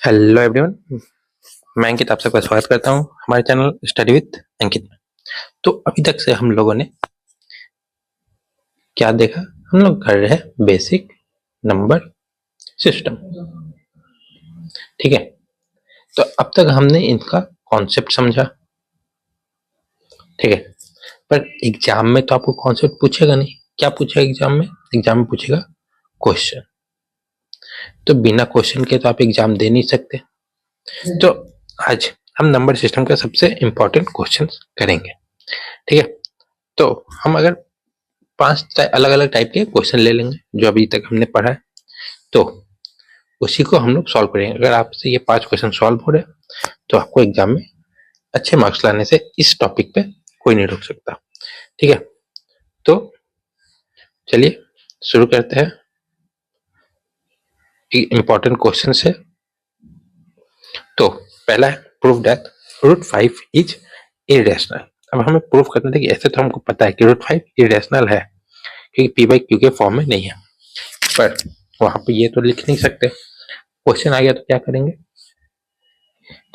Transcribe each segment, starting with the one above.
Hello everyone. मैं अंकित आप सबका स्वागत करता हूं हमारे चैनल स्टडी विद अंकित में। तो अभी तक से हम लोगों ने क्या देखा? हम लोग कर रहे हैं बेसिक नंबर सिस्टम। ठीक है, तो अब तक हमने इनका कॉन्सेप्ट समझा। ठीक है, पर एग्जाम में तो आपको कॉन्सेप्ट पूछेगा नहीं। क्या पूछेगा एग्जाम में? एग्जाम में पूछेगा क्वेश्चन। तो बिना क्वेश्चन के तो आप एग्जाम दे नहीं सकते। तो आज हम नंबर सिस्टम का सबसे इंपॉर्टेंट क्वेश्चन करेंगे। ठीक है, तो हम अगर 5 अलग अलग टाइप के क्वेश्चन ले लेंगे जो अभी तक हमने पढ़ा है, तो उसी को हम लोग सॉल्व करेंगे। अगर आपसे ये 5 क्वेश्चन सॉल्व हो रहे तो आपको एग्जाम में अच्छे मार्क्स लाने से इस टॉपिक पे कोई नहीं रोक सकता। ठीक है, तो चलिए शुरू करते हैं। इंपॉर्टेंट क्वेश्चन है। तो पहला है प्रूव दैट √5 इज इरेशनल। अब हमें प्रूफ करना था कि ऐसे तो हमको पता है कि √5 इरेशनल है क्योंकि पी बाई क्यू के फॉर्म में नहीं है, पर वहां पे ये तो लिख नहीं सकते। क्वेश्चन आ गया तो क्या करेंगे?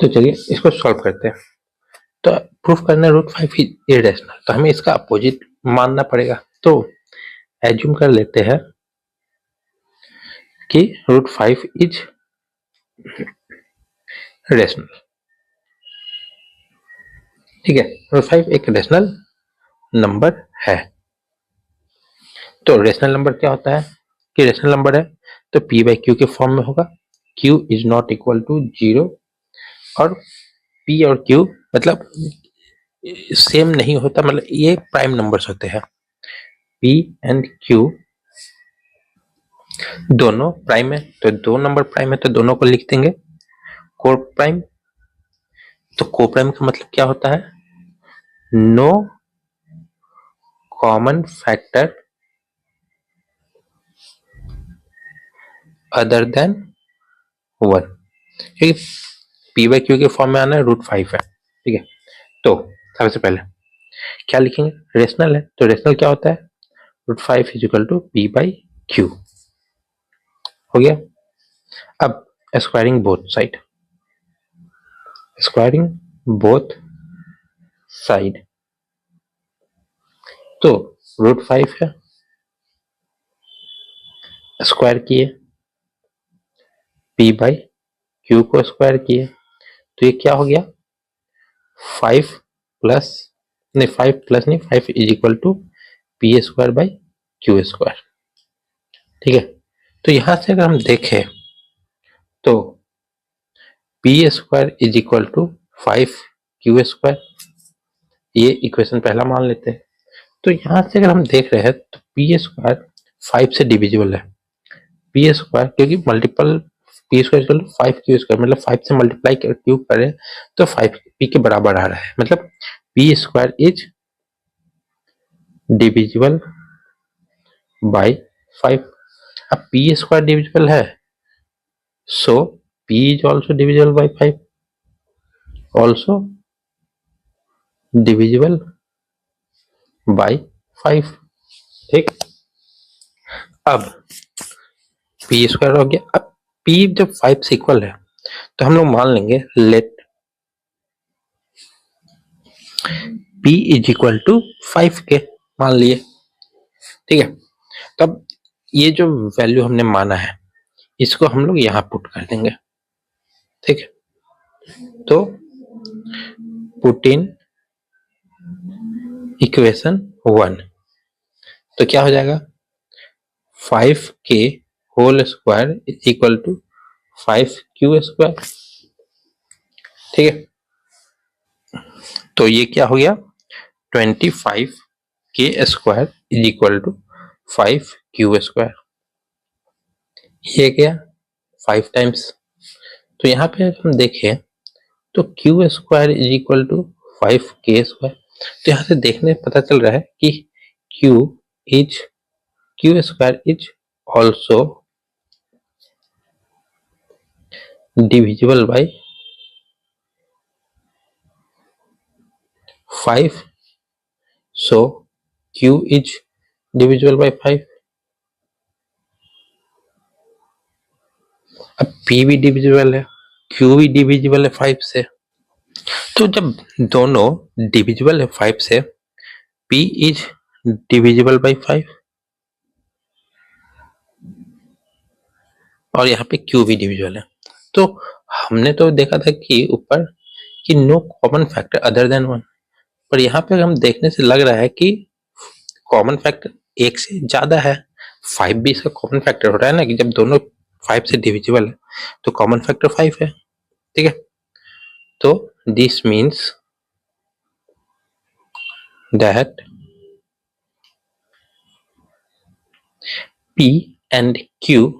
तो चलिए इसको सॉल्व करते हैं। तो प्रूफ करना है √5 इरेशनल, तो हमें इसका अपोजिट मानना पड़ेगा। तो एज्यूम कर लेते हैं कि √5 इज रेशनल। ठीक है, √5 एक रेशनल नंबर है। तो रेशनल नंबर क्या होता है कि रेशनल नंबर है तो पी बाई क्यू के फॉर्म में होगा। Q is not equal to 0 और पी और क्यू मतलब सेम नहीं होता, मतलब ये प्राइम नंबर्स होते हैं। पी एंड क्यू दोनों प्राइम है, तो दो नंबर प्राइम है तो दोनों को लिख देंगे को प्राइम। तो को प्राइम का मतलब क्या होता है? No common factor other than 1, क्योंकि पी बाई क्यू के फॉर्म में आना है √5 है। ठीक है, तो सबसे पहले क्या लिखेंगे? रेशनल है तो रेशनल क्या होता है? √5 is equal to p by q. हो गया। अब squaring both side, squaring both side, तो √5 है, स्क्वायर किए, पी बाई क्यू को स्क्वायर किए, तो ये क्या हो गया? 5 प्लस नहीं 5 प्लस नहीं 5 is equal to p square by q square. ठीक है, तो यहां से अगर हम देखें तो p square is equal to 5 q square, ये इक्वेशन पहला मान लेते हैं। तो यहां से अगर हम देख रहे हैं तो पी स्क्वायर 5 से डिविजिबल है। पी स्क्वायर क्योंकि multiple p square equal to 5 q square, मतलब 5 से मल्टीप्लाई क्यूब करें तो 5 पी के बराबर आ रहा है, मतलब P square is divisible by 5। अब पी स्क्वायर डिविजिबल है so P is also divisible by 5, also divisible by 5। ठीक, अब पी स्क्वायर हो गया। अब पी जब 5 से इक्वल है तो हम लोग मान लेंगे let p is equal to 5 के मान लिए। ठीक है, तब ये जो वैल्यू हमने माना है इसको हम लोग यहां पुट कर देंगे। ठीक है, तो पुट इन इक्वेशन 1, तो क्या हो जाएगा? 5 के whole square is equal to 5 q square. ठीक है, तो ये क्या हो गया? 25 के square is equal to 5 q square. ये क्या? 5 टाइम्स, तो यहाँ पे हम देखें तो q square is equal to 5 के स्क्वायर। तो यहाँ से देखने पता चल रहा है कि Q square is also divisible by 5, so Q is divisible by 5। अब पी भी डिविजिबल है Q भी डिविजिबल है 5 से, तो जब दोनों डिविजिबल है 5 से, P इज डिविजिबल बाई 5 और यहाँ पे Q भी डिविजिबल है। तो हमने तो देखा था कि ऊपर कि no common factor other than 1, पर यहाँ पे हम देखने से लग रहा है कि कॉमन फैक्टर 1 से ज्यादा है। 5 भी इसका कॉमन फैक्टर हो रहा है ना, कि जब दोनों 5 से डिविजिबल है तो कॉमन फैक्टर 5 है। ठीक है, तो this means that P and Q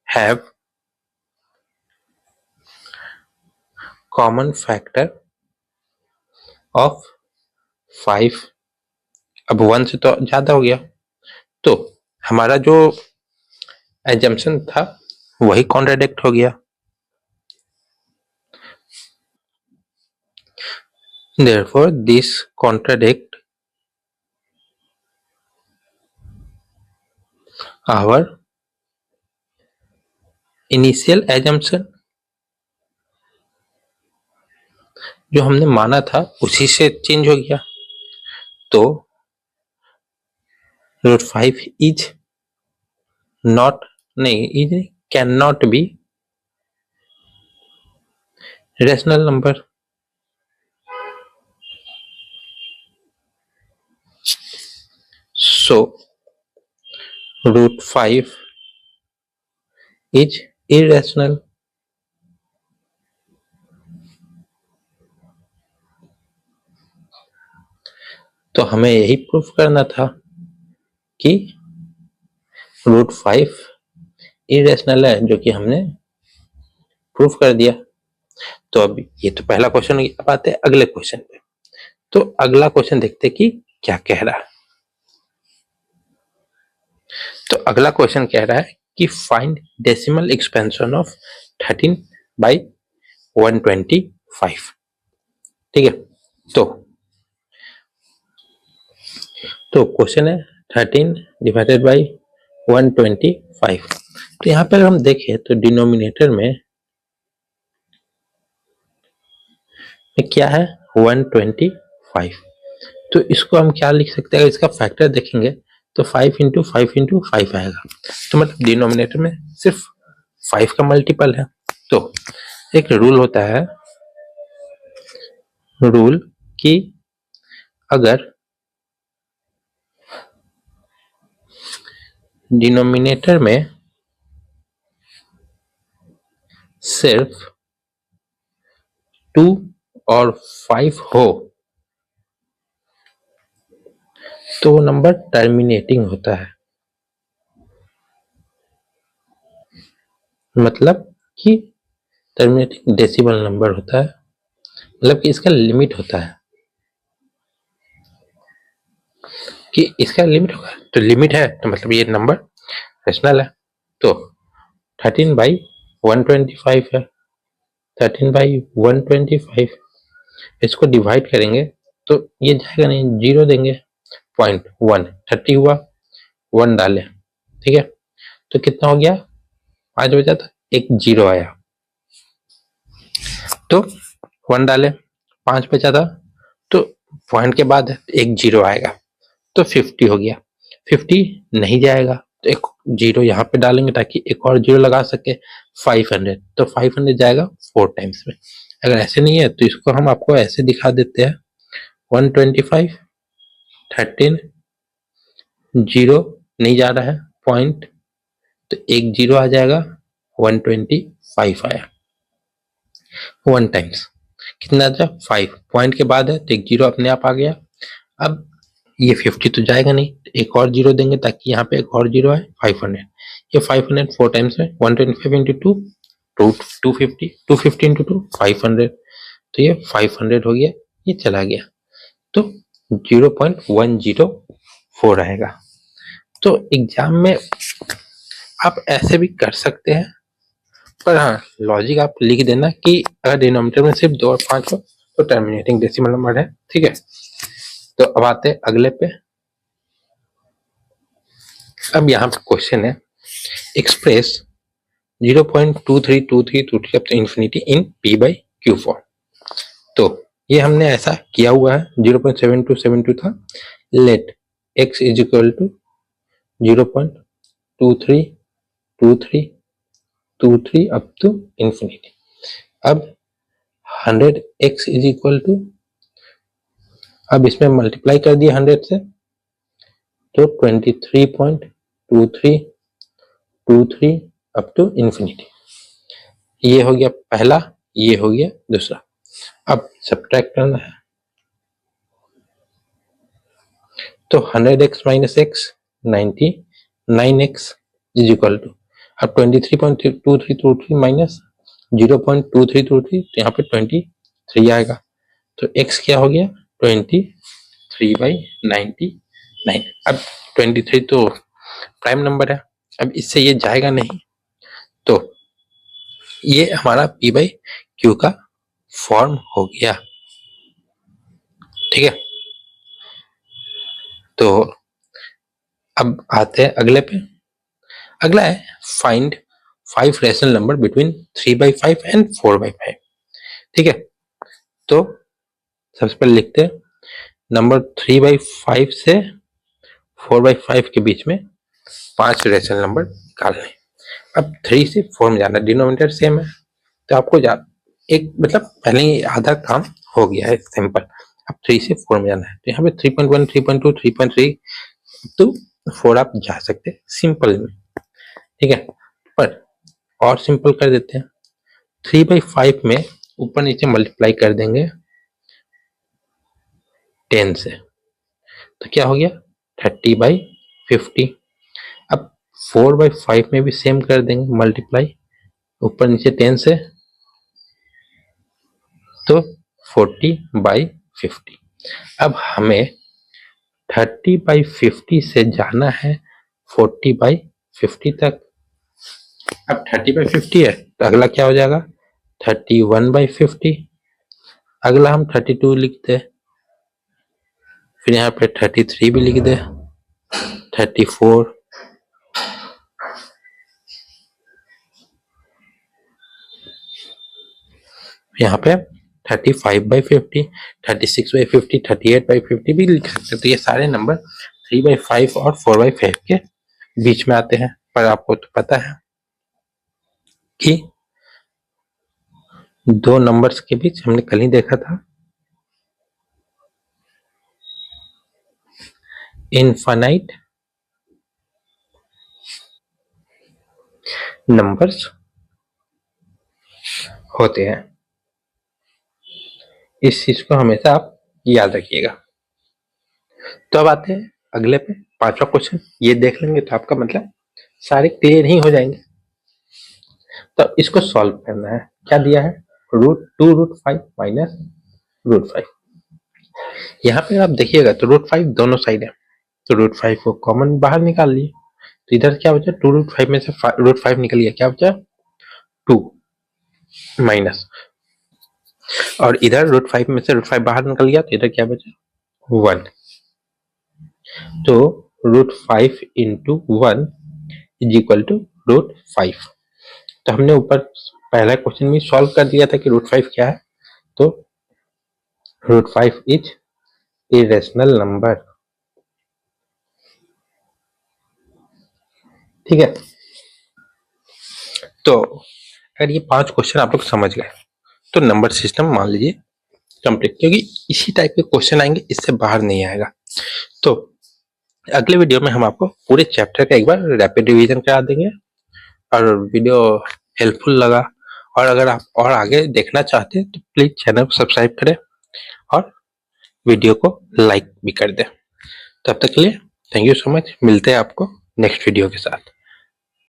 have common factor of 5। अब 1 से तो ज्यादा हो गया, तो हमारा जो एजम्पशन था वही कॉन्ट्राडिक्ट हो गया। Therefore, this contradict our initial assumption, जो हमने माना था उसी से चेंज हो गया। तो √5 इज नॉट, नहीं is can not be rational number. So √5 is irrational. तो हमें यही प्रूफ करना था कि √5 इरेशनल है, जो कि हमने प्रूफ कर दिया। तो अब ये तो पहला क्वेश्चन हो गया। अब आते हैं अगले क्वेश्चन पे। तो अगला क्वेश्चन देखते हैं कि क्या कह रहा है। तो अगला क्वेश्चन कह रहा है कि फाइंड डेसिमल एक्सपेंशन ऑफ 13/125। ठीक है, तो क्वेश्चन है 13/125। तो यहाँ पर हम देखें तो डिनोमिनेटर में क्या है 125। तो इसको हम क्या लिख सकते हैं, अगर इसका फैक्टर देखेंगे तो 5 × 5 × 5 आएगा। तो मतलब डिनोमिनेटर में सिर्फ 5 का मल्टीपल है। तो एक रूल होता है, रूल कि अगर डिनोमिनेटर में सिर्फ 2 और 5 हो तो वो नंबर टर्मिनेटिंग होता है। मतलब कि टर्मिनेटिंग डेसिमल नंबर होता है, मतलब कि इसका लिमिट होता है, कि इसका लिमिट होगा। तो लिमिट है तो मतलब ये नंबर रेशनल है। तो 13/125 है, 13/125 इसको डिवाइड करेंगे तो ये जाएगा नहीं, 0 देंगे, 0.1 30 हुआ, 1 डाले। ठीक है, तो कितना हो गया, 5 बचा था, एक 0 आया, तो 1 डाले, 5 बचा था, तो पॉइंट के बाद एक 0 आएगा, तो 50 हो गया। 50 नहीं जाएगा तो एक 0 यहाँ पे डालेंगे ताकि एक और 0 लगा सके। 500, तो 500 जाएगा 4 टाइम्स में। अगर ऐसे नहीं है तो इसको हम आपको ऐसे दिखा देते हैं, 125, 13, 0 नहीं जा रहा है, पॉइंट, तो एक 0 आ जाएगा, 125 आया 1 टाइम्स। कितना था 5, पॉइंट के बाद है तो एक 0 अपने आप आ गया। अब ये 50 तो जाएगा नहीं, एक और 0 देंगे ताकि यहाँ पे एक और 0 आए, 500। ये 500 4 टाइम्स में, 125 × 2 250, 250 × 2 500, तो ये 500 हो गया, ये चला गया, तो 0.104 आएगा। तो एग्जाम में आप ऐसे भी कर सकते हैं, पर हाँ लॉजिक आप लिख देना कि अगर डिनोमिनेटर में सिर्फ 2 और 5 हो तो टर्मिनेटिंग डेसिमल नंबर है। ठीक है, तो अब आते हैं अगले पे। अब यहाँ पे क्वेश्चन है, express 0.232323 up to infinity in p by q form. तो ये हमने ऐसा किया हुआ है, 0.7272 था। Let x is equal to 0.232323 up to infinity. अब 100x इज इक्वल टू, अब इसमें मल्टीप्लाई कर दिया 100 से, तो 23.2323 अप टू इंफिनिटी। ये हो गया पहला, ये हो गया दूसरा। अब सब्ट्रैक्ट करना है, तो 100x minus x 99x is equal to, अब 23.2323 माइनस 0.2323, तो यहाँ पे 23 आएगा। तो x क्या हो गया 23/99। अब 23 तो प्राइम नंबर है, अब इससे ये जाएगा नहीं, तो ये हमारा p बाई क्यू का फॉर्म हो गया। ठीक है, तो अब आते हैं अगले पे। अगला है find 5 rational number between 3/5 and 4/5। ठीक है, तो सबसे पहले लिखते हैं नंबर 3/5 से 4/5 के बीच में 5 रैशनल नंबर निकालने। अब 3 से 4 में जाना, डिनोमिनेटर सेम है, तो आपको एक मतलब पहले ही आधा काम हो गया है सिंपल। अब 3 से 4 में जाना है, तो यहाँ पे 3.1 3.2 3.3 तो 4 आप जा सकते हैं सिंपल में। ठीक है, पर और सिंपल कर देते हैं, 3/5 में ऊपर नीचे मल्टीप्लाई कर देंगे 10 से, तो क्या हो गया 30/50। अब 4/5 में भी सेम कर देंगे मल्टीप्लाई, ऊपर नीचे 10 से, तो 40/50। अब हमें 30/50 से जाना है 40/50 तक। अब 30/50 है, तो अगला क्या हो जाएगा 31/50। अगला हम 32 लिखते हैं, फिर यहाँ पे 33 भी लिख दे, 34, यहाँ पे 35/50, 36/50, 38/50 भी लिख सकते हैं। तो ये सारे नंबर 3/5 और 4/5 के बीच में आते हैं। पर आपको तो पता है कि दो नंबर्स के बीच, हमने कल ही देखा था, इनफाइनाइट नंबर्स होते हैं। इस चीज को हमेशा आप याद रखिएगा। तो अब आते हैं अगले पे, 5वां क्वेश्चन। ये देख लेंगे तो आपका मतलब सारे क्लियर ही हो जाएंगे। तो इसको सॉल्व करना है। क्या दिया है, √2√5 माइनस √5। यहाँ पे आप देखिएगा तो √5 दोनों साइड है, तो √5 को कॉमन बाहर निकाल लिए, तो इधर क्या बचा 2√5 में से √5 निकल गया, क्या बचा 2 माइनस, और इधर √5 में से √5 बाहर निकल गया, तो इधर क्या बचा 1। तो √5 इंटू 1 इज इक्वल टू √5। तो हमने ऊपर पहला क्वेश्चन में सॉल्व कर दिया था कि √5 क्या है, तो √5 इज इरेशनल नंबर। ठीक है, तो अगर ये 5 क्वेश्चन आप लोग समझ गए तो नंबर सिस्टम मान लीजिए कंप्लीट, क्योंकि इसी टाइप के क्वेश्चन आएंगे, इससे बाहर नहीं आएगा। तो अगले वीडियो में हम आपको पूरे चैप्टर का एक बार रैपिड रिवीजन करा देंगे। और वीडियो हेल्पफुल लगा और अगर आप और आगे देखना चाहते हैं तो प्लीज चैनल को सब्सक्राइब करें और वीडियो को लाइक भी कर दें। तब तक के लिए थैंक यू सो मच, मिलते हैं आपको नेक्स्ट वीडियो के साथ।